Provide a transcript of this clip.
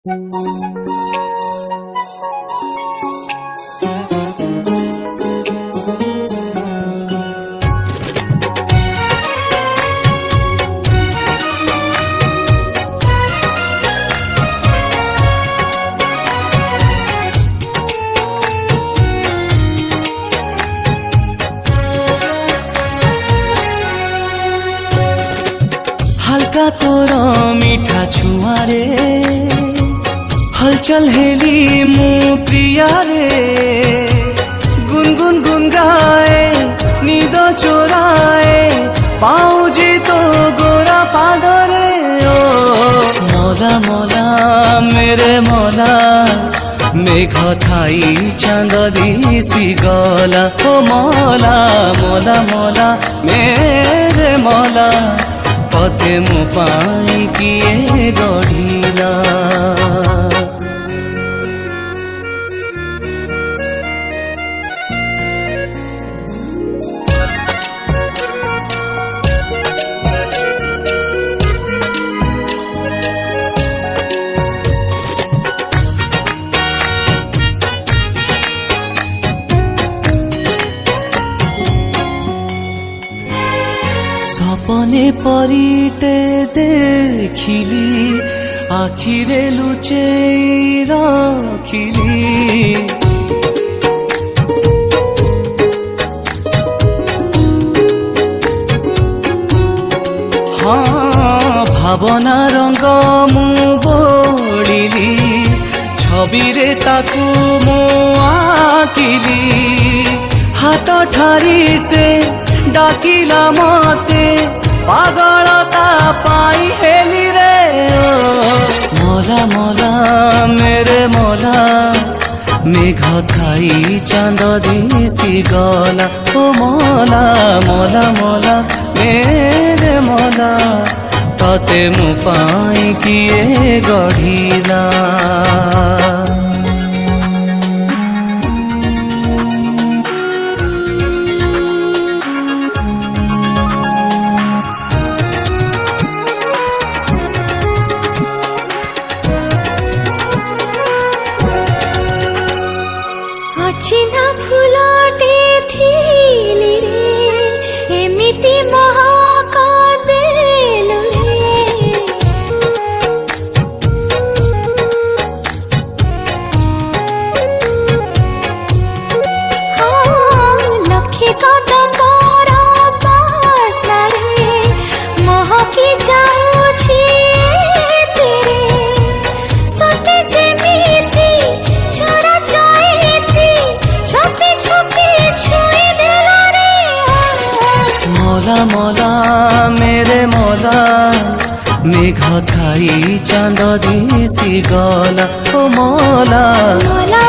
हल्का तोरा मीठा छुआरे हलचल हेली मु प्रिया रे गुनगुन गुन गाए नींद चोराए पाऊजी तो गोरा पादरे ओ मौला मौला मेरे मौला मेघ थाई चांद दिसी गला ओ मौला मौला मौला मेरे मौला पते मु पाई किए गढ़िला सपने परिटे देखिली आखिरे लुचेई रखिली हाँ भावना रंग मु बोलिली छवि रे ताकू मु आकिली हाथ ठारी से डाकिला मते पागलता पाई हेली रे मौला मौला मेरे मौला मेघ खाई चांद दिसी गला ओ मौला मौला मौला मेरे मौला तते मु पाई किए गढ़िला चिन्हा फुलटे थिली रे एमिति महक देलु रे लखे कदम्बर बास्ना रे महकी जाउछि तेरे सते जेमिति छोरा मौला मौला मेरे मौला मेघ थाई चांद दिसी गला ओ मौला मौला